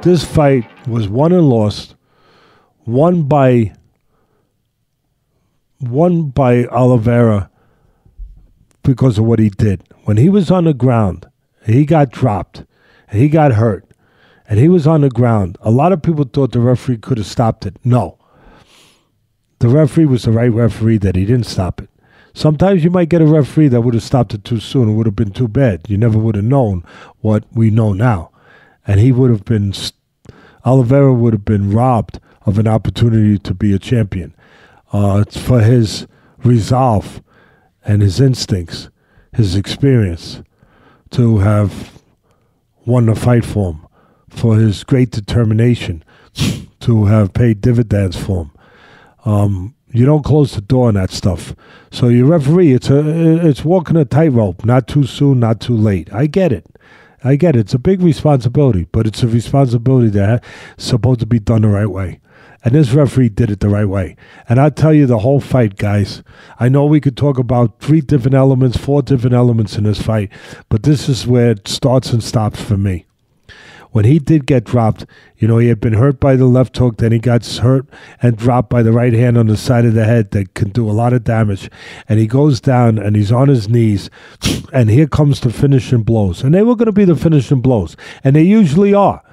This fight was won and lost, won by Oliveira because of what he did. When he was on the ground, he got dropped, and he got hurt, and he was on the ground. A lot of people thought the referee could have stopped it. No. The referee was the right referee that he didn't stop it. Sometimes you might get a referee that would have stopped it too soon. It would have been too bad. You never would have known what we know now. And he would have been, Oliveira would have been robbed of an opportunity to be a champion. It's for his resolve and his instincts, his experience, to have won the fight for him, for his great determination to have paid dividends for him. You don't close the door on that stuff. So your referee, it's walking a tightrope, not too soon, not too late. I get it. It's a big responsibility, but it's a responsibility that's supposed to be done the right way. And this referee did it the right way. And I'll tell you the whole fight, guys. I know we could talk about 4 different elements in this fight, but this is where it starts and stops for me. When he did get dropped, he had been hurt by the left hook, then he got hurt and dropped by the right hand on the side of the head that can do a lot of damage. And he goes down and he's on his knees, and here comes the finishing blows. And they were going to be the finishing blows, and they usually are.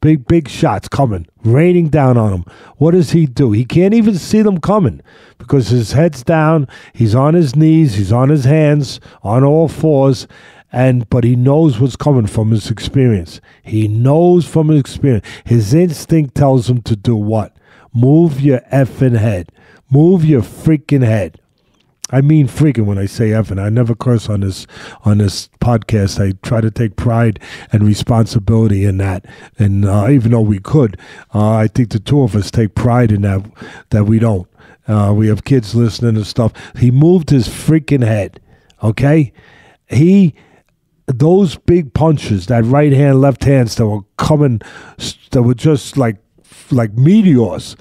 Big shots coming, raining down on him. What does he do? He can't even see them coming because his head's down, he's on his knees, he's on his hands, on all fours, but he knows what's coming from his experience. He knows from his experience. His instinct tells him to do what? Move your effing head. Move your freaking head. I mean freaking when I say effing. I never curse on this podcast. I try to take pride and responsibility in that. And even though we could, I think the two of us take pride in that we don't. We have kids listening and stuff. He moved his freaking head, okay? Those big punches, that right hand, left hands that were coming, that were just like meteors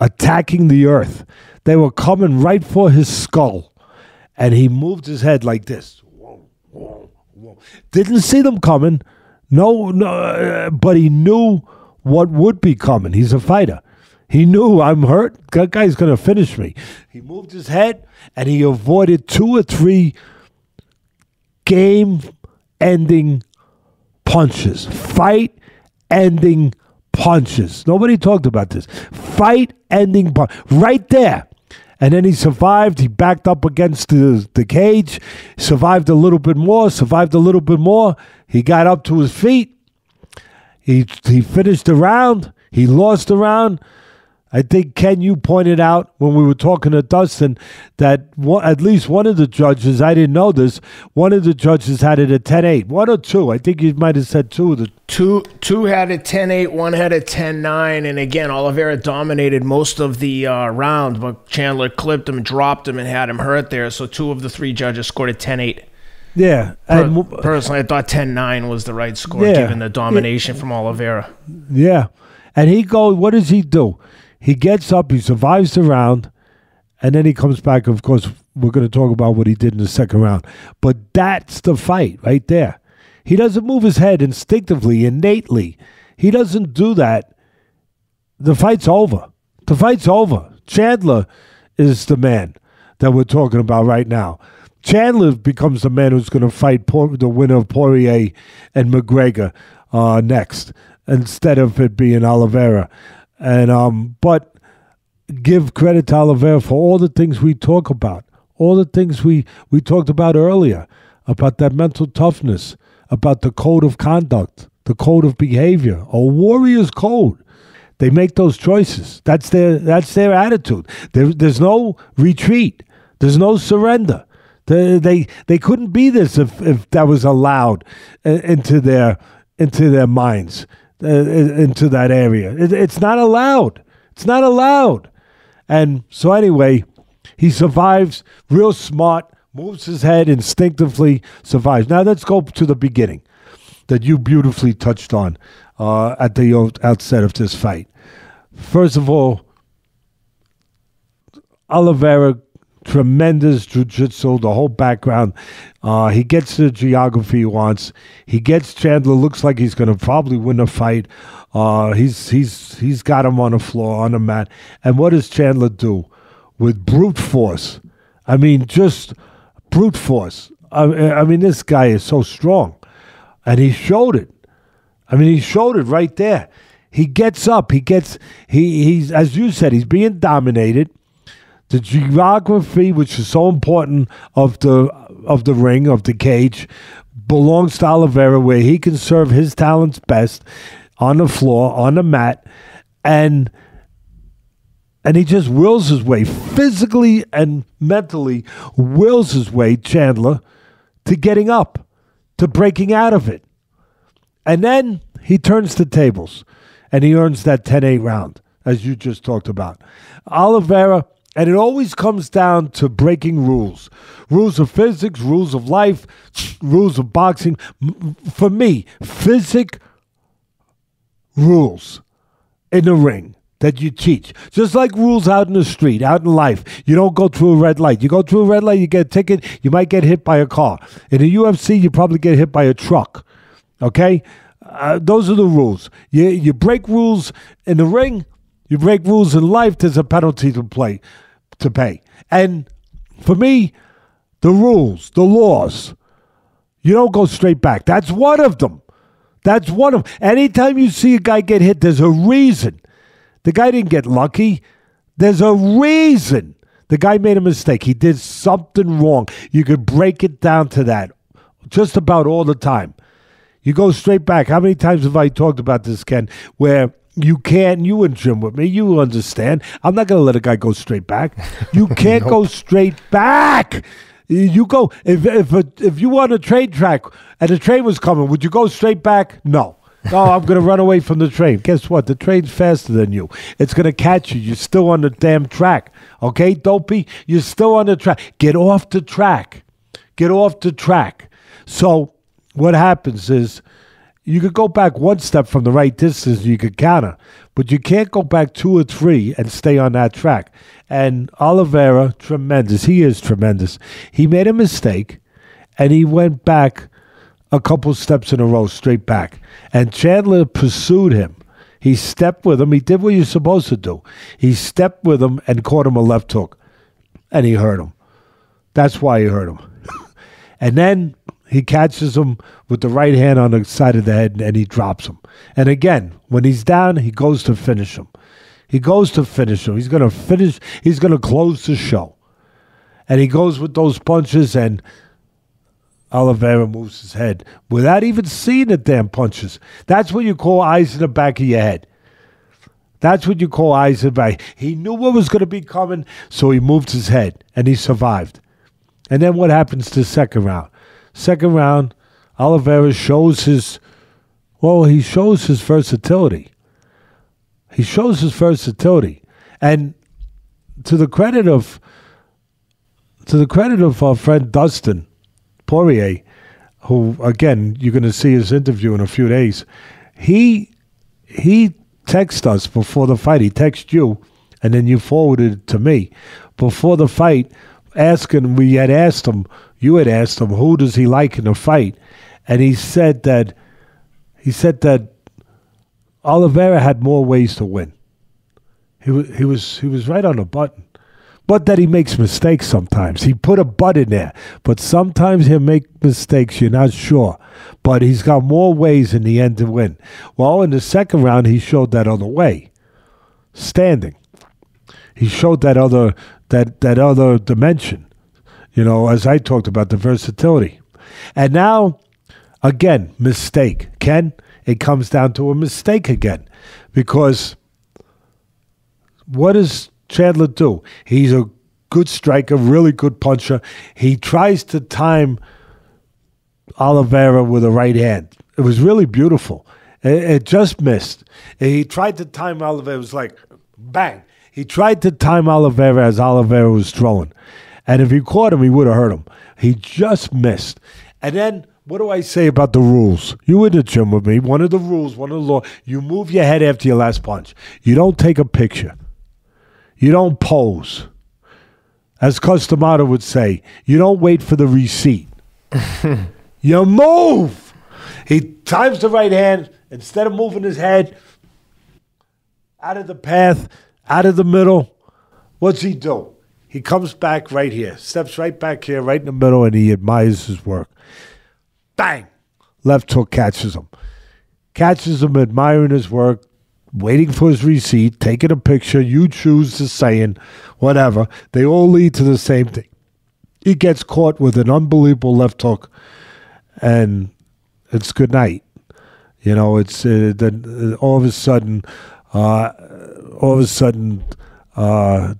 attacking the earth. They were coming right for his skull. And he moved his head like this. Whoa, whoa, whoa. Didn't see them coming. No, but he knew what would be coming. He's a fighter. He knew, I'm hurt. That guy's going to finish me. He moved his head, and he avoided 2 or 3 game-ending punches. Fight-ending punches. Nobody talked about this. Fight-ending punch. Right there. And then he survived. He backed up against the cage, survived a little bit more. He got up to his feet. He finished the round. He lost the round. I think, Ken, you pointed out when we were talking to Dustin that at least one of the judges, I didn't know this, one of the judges had it at 10-8. 1 or 2. I think you might have said 2 of the Two had it 10-8, one had it 10-9, and again, Oliveira dominated most of the round, but Chandler clipped him, dropped him, and had him hurt there, so 2 of the 3 judges scored it 10-8. Yeah. Personally, I thought 10-9 was the right score, given the domination from Oliveira. Yeah. And what does he do? He gets up, he survives the round, and then he comes back. Of course, we're going to talk about what he did in the second round. But that's the fight right there. He doesn't move his head instinctively, innately. He doesn't do that. The fight's over. Chandler is the man that we're talking about right now. Chandler becomes the man who's going to fight the winner of Poirier and McGregor next, instead of it being Oliveira. And but give credit to Oliveira for all the things we talk about, all the things we talked about earlier, about that mental toughness, about the code of conduct, the code of behavior, a warrior's code. They make those choices. That's their attitude. There's no retreat. There's no surrender. They couldn't be this if that was allowed into their minds, into that area. It's not allowed. It's not allowed. And so anyway, he survives, real smart, moves his head instinctively, survives. Now let's go to the beginning that you beautifully touched on at the outset of this fight. First of all, Oliveira tremendous jiu-jitsu, the whole background. He gets the geography he wants. He gets Chandler, looks like he's going to probably win the fight. He's got him on the floor, on the mat. And what does Chandler do? With brute force. I mean, just brute force. I mean, this guy is so strong. And he showed it. I mean, he showed it right there. He gets up. He's as you said, he's being dominated. The geography, which is so important of the ring, of the cage, belongs to Oliveira, where he can serve his talents best on the floor, on the mat, and he just wills his way, physically and mentally wills his way, Chandler, to getting up, to breaking out of it. And then he turns the tables, and he earns that 10-8 round, as you just talked about. Oliveira, and it always comes down to breaking rules. Rules of physics, rules of life, rules of boxing. For me, physics rules in the ring that you teach. Just like rules out in the street, out in life. You don't go through a red light. You go through a red light, you get a ticket, you might get hit by a car. In the UFC, you probably get hit by a truck. Okay? Those are the rules. You break rules in the ring, you break rules in life, there's a penalty to pay. And for me, the rules, the laws, you don't go straight back. That's one of them. That's one of them. Anytime you see a guy get hit, there's a reason. The guy didn't get lucky. There's a reason. The guy made a mistake. He did something wrong. You could break it down to that just about all the time. You go straight back. How many times have I talked about this, Ken, where you can't, you in gym with me, you understand. I'm not going to let a guy go straight back. You can't go straight back. You go, if you were on a train track and the train was coming, would you go straight back? No. No, I'm going to run away from the train. Guess what? The train's faster than you. It's going to catch you. You're still on the damn track. Okay, dopey? You're still on the track. Get off the track. Get off the track. So what happens is you could go back one step from the right distance, you could counter, but you can't go back 2 or 3 and stay on that track. And Oliveira, tremendous. He is tremendous. He made a mistake, and he went back a couple steps in a row, straight back. And Chandler pursued him. He stepped with him. He did what you're supposed to do. He stepped with him and caught him a left hook, and he hurt him. That's why he hurt him. And then he catches him with the right hand on the side of the head, and he drops him. And again, when he's down, he goes to finish him. He goes to finish him. He's going to finish. He's going to close the show. And he goes with those punches, and Oliveira moves his head without even seeing the damn punches. That's what you call eyes in the back of your head. That's what you call eyes in the back. He knew what was going to be coming, so he moved his head, and he survived. And then what happens to the second round? Second round, Oliveira shows his versatility. He shows his versatility. And to the credit of our friend Dustin Poirier, who, again, you're going to see his interview in a few days, he texted us before the fight. He texted you, and then you forwarded it to me. Before the fight, you had asked him, who does he like in the fight? And he said that Oliveira had more ways to win. He was right on the button. But that he makes mistakes sometimes. He put a but in there. But sometimes he'll make mistakes, you're not sure. But he's got more ways in the end to win. Well, in the second round, he showed that other way. Standing. He showed that other dimension. You know, as I talked about, the versatility. And now, again, mistake. Ken, it comes down to a mistake again. Because what does Chandler do? He's a good striker, really good puncher. He tries to time Oliveira with a right hand. It was really beautiful. It just missed. He tried to time Oliveira. It was like, bang. He tried to time Oliveira as Oliveira was throwing. And if he caught him, he would have hurt him. He just missed. And then, what do I say about the rules? You were in the gym with me. One of the rules, one of the law, you move your head after your last punch. You don't take a picture. You don't pose. As Customato would say, you don't wait for the receipt. You move. He times the right hand. Instead of moving his head out of the path, out of the middle, what's he do? He comes back right here, steps right back here, right in the middle, and he admires his work. Bang! Left hook catches him. Catches him admiring his work, waiting for his receipt, taking a picture. You choose the saying, whatever. They all lead to the same thing. He gets caught with an unbelievable left hook, and it's good night. You know, it's then all of a sudden,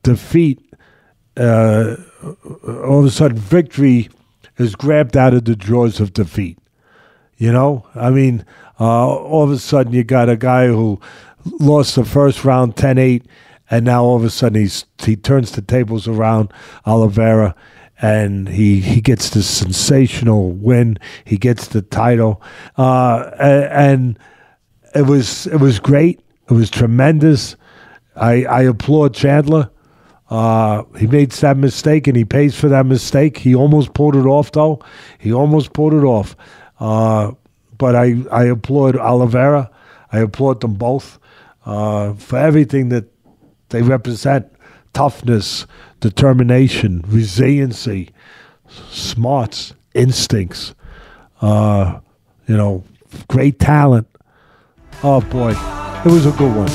defeat. All of a sudden, victory is grabbed out of the jaws of defeat. You know, I mean, all of a sudden you got a guy who lost the first round 10-8, and now all of a sudden he turns the tables around Oliveira. And he gets this sensational win. He gets the title, and it was great. It was tremendous. I applaud Chandler. He made that mistake, and he pays for that mistake. He almost pulled it off, though. He almost pulled it off. But I applaud Oliveira. I applaud them both for everything that they represent. Toughness, determination, resiliency, smarts, instincts, great talent. Oh, boy. It was a good one.